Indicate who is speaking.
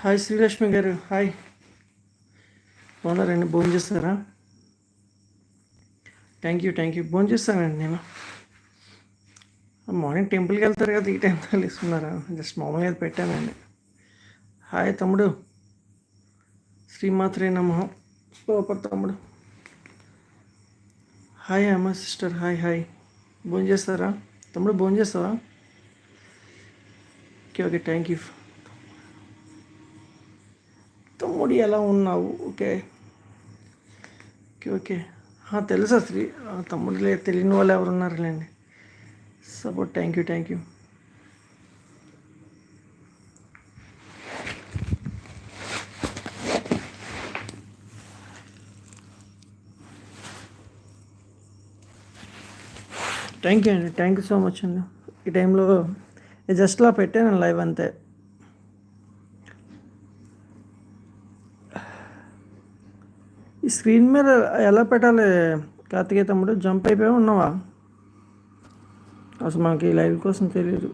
Speaker 1: Hi Srilakshmi గారు, hi. బాగున్నారండి? భోజనం చేస్తారా? Thank you. భోజనం చేస్తానండి నేను. మార్నింగ్ టెంపుల్కి వెళ్తారు కదా, ఈ టైం తెలుస్తున్నారా? జస్ట్ మామూలుగా పెట్టానండి. హాయ్ తమ్ముడు, శ్రీమాత్రే నమః. సూపర్ తమ్ముడు. హాయ్ అమ్మ సిస్టర్, హాయ్. భోజనం చేస్తారా తమ్ముడు? భోజనం చేస్తావా? Okay, thank you. తమ్ముడు ఎలా ఉన్నావు? ఓకే. తెలుసా తమ్ముడు లేదు, తెలియని వాళ్ళు ఎవరు ఉన్నారులేండి. సపోర్ట్. Thank you. అండి, థ్యాంక్ యూ సో మచ్ అండి. ఈ టైంలో జస్ట్లా పెట్టాను లైవ్ అంతే. ఈ స్క్రీన్ మీద ఎలా పెట్టాలి కార్తికేయ తమ్ముడు? జంప్ అయిపోయి ఉన్నావా? అసలు మనకి లైవ్ కోసం తెలియదు.